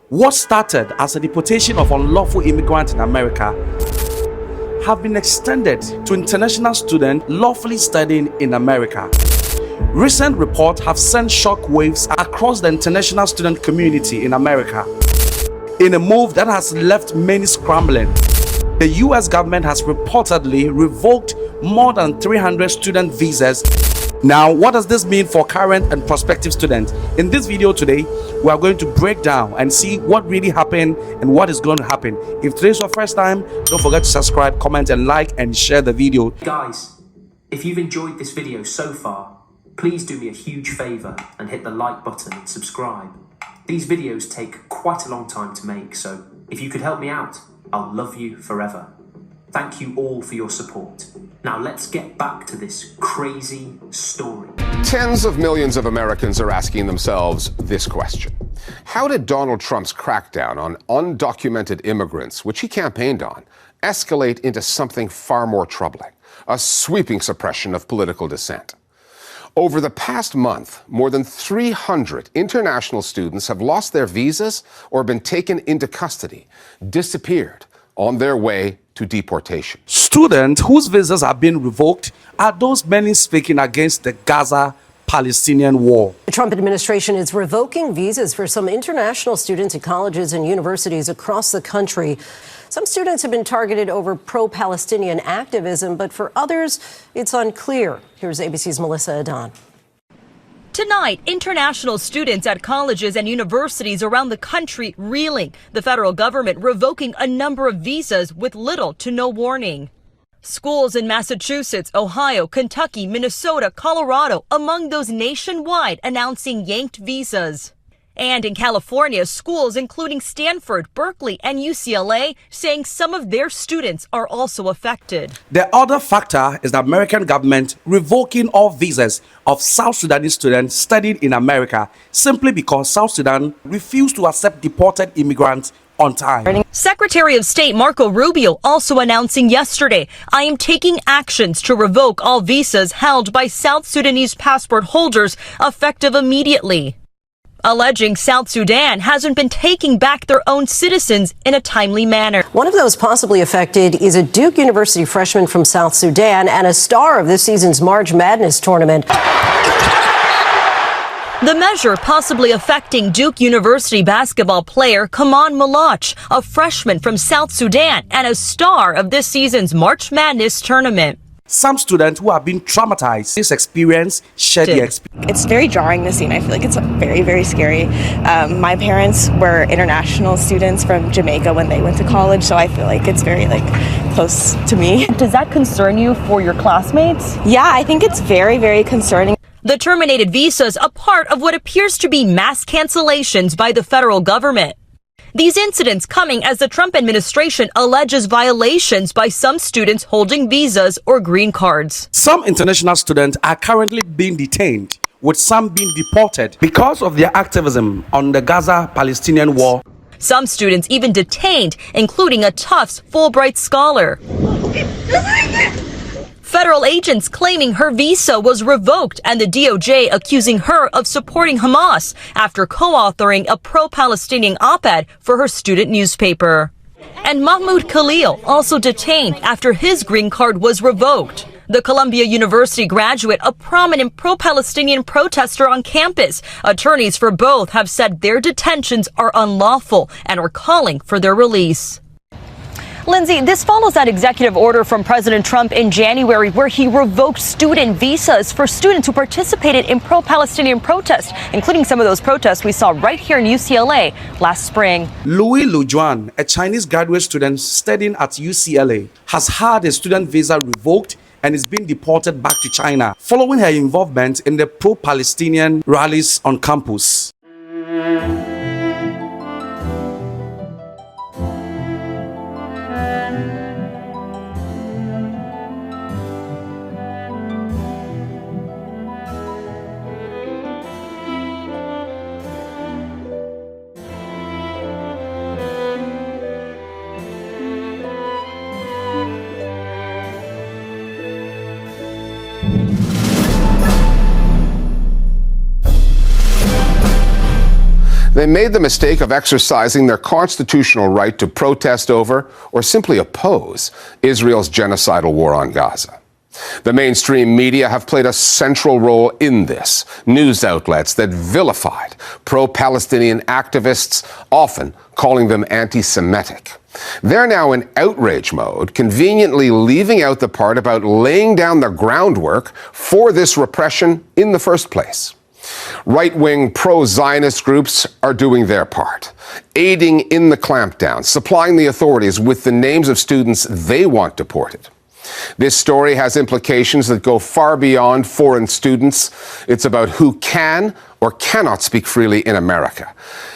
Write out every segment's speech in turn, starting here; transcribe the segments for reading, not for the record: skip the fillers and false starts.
What started as a deportation of unlawful immigrants in America have been extended to international students lawfully studying in America. Recent reports have sent shockwaves across the international student community in America. In a move that has left many scrambling, the US government has reportedly revoked more than 300 student visas. Now, what does this mean for current and prospective students? In this video today, we are going to break down and see what really happened and what is going to happen. If today's your first time, don't forget to subscribe, comment, and like and share the video. Guys, if you've enjoyed this video so far, please do me a huge favor and hit the like button and subscribe. These videos take quite a long time to make, so if you could help me out, I'll love you forever. Thank you all for your support. Now let's get back to this crazy story. Tens of millions of Americans are asking themselves this question. How did Donald Trump's crackdown on undocumented immigrants, which he campaigned on, escalate into something far more troubling, a sweeping suppression of political dissent? Over the past month, more than 300 international students have lost their visas or been taken into custody, disappeared on their way to deportation. Students whose visas have been revoked are those many speaking against the Gaza-Palestinian war. The Trump administration is revoking visas for some international students at colleges and universities across the country. Some students have been targeted over pro-Palestinian activism, but for others, it's unclear. Here's ABC's Melissa Adan. Tonight, international students at colleges and universities around the country reeling. The federal government revoking a number of visas with little to no warning. Schools in Massachusetts, Ohio, Kentucky, Minnesota, Colorado, among those nationwide announcing yanked visas. And in California, schools including Stanford, Berkeley, and UCLA saying some of their students are also affected. The other factor is the American government revoking all visas of South Sudanese students studying in America simply because South Sudan refused to accept deported immigrants on time. Secretary of State Marco Rubio also announcing yesterday, I am taking actions to revoke all visas held by South Sudanese passport holders effective immediately, alleging South Sudan hasn't been taking back their own citizens in a timely manner. One of those possibly affected is a Duke University freshman from South Sudan and a star of this season's March Madness tournament. The measure possibly affecting Duke University basketball player Kaman Malach, a freshman from South Sudan and a star of this season's March Madness tournament. Some students who have been traumatized this experience share the experience. It's very jarring, the scene. I feel like it's very, very scary. My parents were international students from Jamaica when they went to college, so I feel like it's very close to me. Does that concern you for your classmates? Yeah, I think it's very, very concerning. The terminated visas a part of what appears to be mass cancellations by the federal government. These incidents coming as the Trump administration alleges violations by some students holding visas or green cards. Some international students are currently being detained, with some being deported because of their activism on the Gaza-Palestinian war. Some students even detained, including a Tufts Fulbright scholar. Federal agents claiming her visa was revoked and the DOJ accusing her of supporting Hamas after co-authoring a pro-Palestinian op-ed for her student newspaper. And Mahmoud Khalil also detained after his green card was revoked. The Columbia University graduate, a prominent pro-Palestinian protester on campus. Attorneys for both have said their detentions are unlawful and are calling for their release. Lindsay, this follows that executive order from President Trump in January where he revoked student visas for students who participated in pro-Palestinian protests, including some of those protests we saw right here in UCLA last spring. Louis Lujuan, a Chinese graduate student studying at UCLA, has had a student visa revoked and is being deported back to China following her involvement in the pro-Palestinian rallies on campus. They made the mistake of exercising their constitutional right to protest over or simply oppose Israel's genocidal war on Gaza. The mainstream media have played a central role in this. News outlets that vilified pro-Palestinian activists, often calling them anti-Semitic. They're now in outrage mode, conveniently leaving out the part about laying down the groundwork for this repression in the first place. Right-wing pro-Zionist groups are doing their part, aiding in the clampdown, supplying the authorities with the names of students they want deported. This story has implications that go far beyond foreign students. It's about who can or cannot speak freely in America.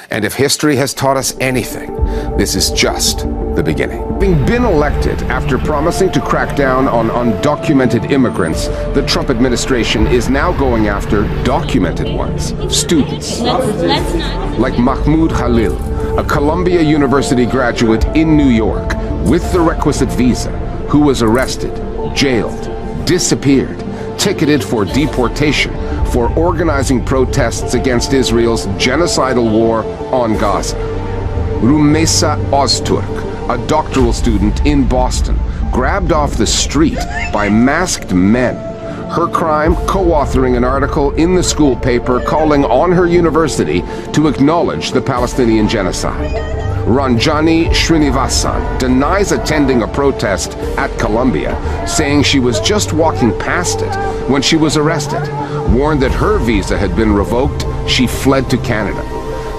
And if history has taught us anything, this is just the beginning. Having been elected after promising to crack down on undocumented immigrants, the Trump administration is now going after documented ones, students. Let's not. Like Mahmoud Khalil, a Columbia University graduate in New York with the requisite visa, who was arrested, jailed, disappeared, ticketed for deportation for organizing protests against Israel's genocidal war on Gaza. Rumeysa Ozturk, a doctoral student in Boston, grabbed off the street by masked men. Her crime, co-authoring an article in the school paper calling on her university to acknowledge the Palestinian genocide. Ranjani Srinivasan denies attending a protest at Columbia, saying she was just walking past it when she was arrested. Warned that her visa had been revoked, she fled to Canada.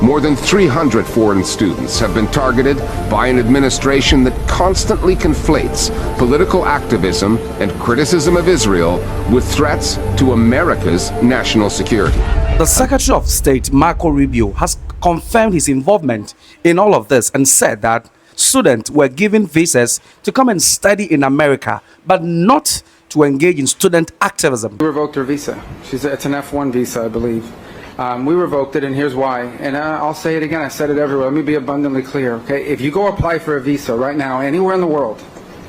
More than 300 foreign students have been targeted by an administration that constantly conflates political activism and criticism of Israel with threats to America's national security. The Secretary of State, Marco Rubio, has confirmed his involvement in all of this and said that students were given visas to come and study in America, but not to engage in student activism. We revoked her visa. It's an F1 visa, I believe. We revoked it, and here's why. And I'll say it again. I said it everywhere. Let me be abundantly clear, okay? If you go apply for a visa right now, anywhere in the world,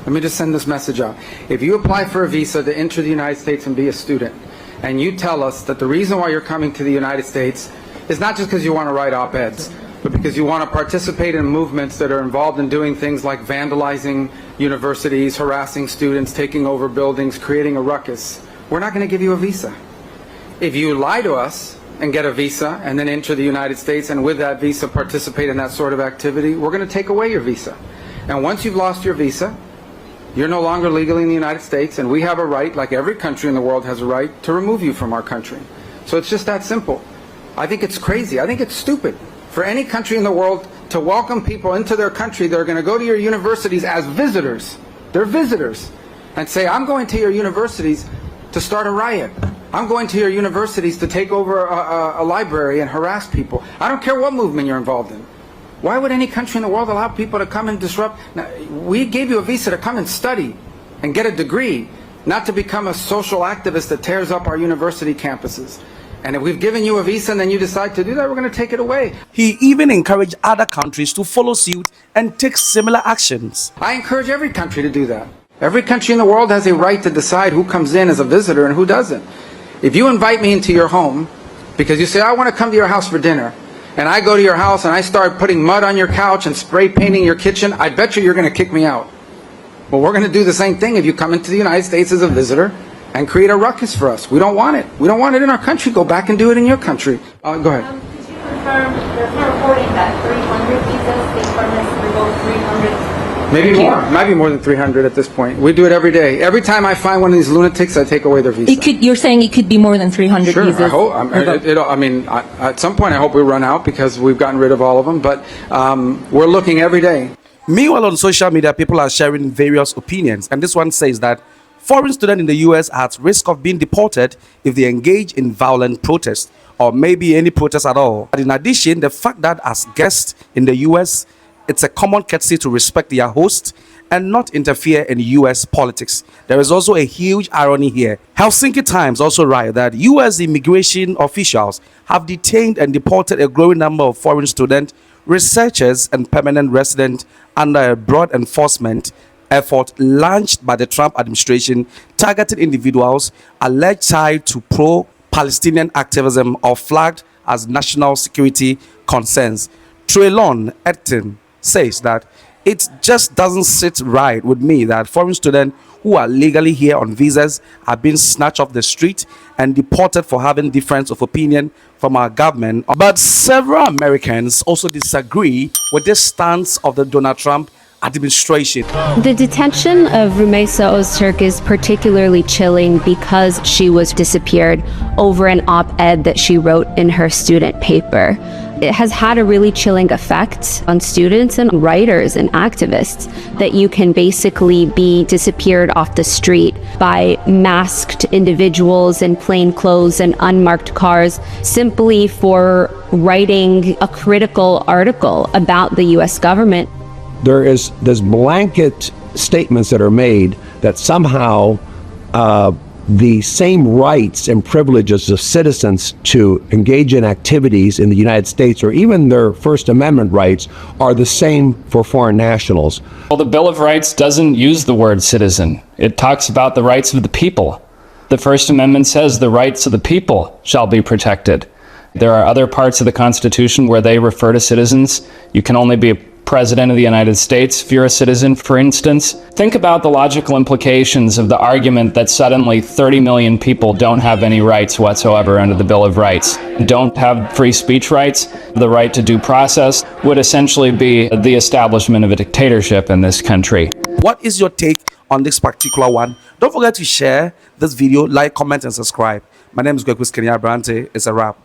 let me just send this message out. If you apply for a visa to enter the United States and be a student, and you tell us that the reason why you're coming to the United States is not just because you want to write op-eds, but because you want to participate in movements that are involved in doing things like vandalizing universities, harassing students, taking over buildings, creating a ruckus, we're not going to give you a visa. If you lie to us and get a visa and then enter the United States and with that visa participate in that sort of activity, we're going to take away your visa. And once you've lost your visa, you're no longer legally in the United States, and we have a right, like every country in the world has a right, to remove you from our country. So it's just that simple. I think it's crazy. I think it's stupid for any country in the world to welcome people into their country that are going to go to your universities as visitors. They're visitors. And say, I'm going to your universities to start a riot. I'm going to your universities to take over a library and harass people. I don't care what movement you're involved in. Why would any country in the world allow people to come and disrupt? Now, we gave you a visa to come and study and get a degree, not to become a social activist that tears up our university campuses. And if we've given you a visa and then you decide to do that, we're going to take it away. He even encouraged other countries to follow suit and take similar actions. I encourage every country to do that. Every country in the world has a right to decide who comes in as a visitor and who doesn't. If you invite me into your home because you say, I want to come to your house for dinner, and I go to your house and I start putting mud on your couch and spray painting your kitchen, I bet you're going to kick me out. Well, we're going to do the same thing if you come into the United States as a visitor and create a ruckus for us. We don't want it. We don't want it in our country. Go back and do it in your country. Go ahead. Could you confirm, there's no reporting that 300 visas, the department's revoked 300? Maybe more. Might be more than 300 at this point. We do it every day. Every time I find one of these lunatics, I take away their visa. You're saying it could be more than 300 sure, visas? I hope. At some point, I hope we run out because we've gotten rid of all of them. But we're looking every day. Meanwhile, on social media, people are sharing various opinions. And this one says that foreign students in the U.S. are at risk of being deported if they engage in violent protest or maybe any protest at all. But in addition, the fact that as guests in the U.S., it's a common courtesy to respect their host and not interfere in U.S. politics. There is also a huge irony here. Helsinki Times also write that U.S. immigration officials have detained and deported a growing number of foreign students, researchers, and permanent residents under a broad enforcement effort launched by the Trump administration targeting individuals alleged tied to pro-Palestinian activism or flagged as national security concerns. Traylon Edton says that it just doesn't sit right with me that foreign students who are legally here on visas are being snatched off the street and deported for having difference of opinion from our government. But several Americans also disagree with this stance of the Donald Trump administration. The detention of Rumeysa Öztürk is particularly chilling because she was disappeared over an op-ed that she wrote in her student paper. It has had a really chilling effect on students and writers and activists that you can basically be disappeared off the street by masked individuals in plain clothes and unmarked cars simply for writing a critical article about the US government. There's blanket statements that are made that somehow the same rights and privileges of citizens to engage in activities in the United States, or even their First Amendment rights, are the same for foreign nationals. Well, the Bill of Rights doesn't use the word citizen. It talks about the rights of the people. The First Amendment says the rights of the people shall be protected. There are other parts of the Constitution where they refer to citizens. You can only be a President of the United States if you're a citizen, for instance. Think about the logical implications of the argument that suddenly 30 million people don't have any rights whatsoever under the Bill of Rights, don't have free speech rights. The right to due process would essentially be the establishment of a dictatorship in this country. What is your take on this particular one? Don't forget to share this video, like, comment, and subscribe. My name is Kweku Abrante. It's a wrap.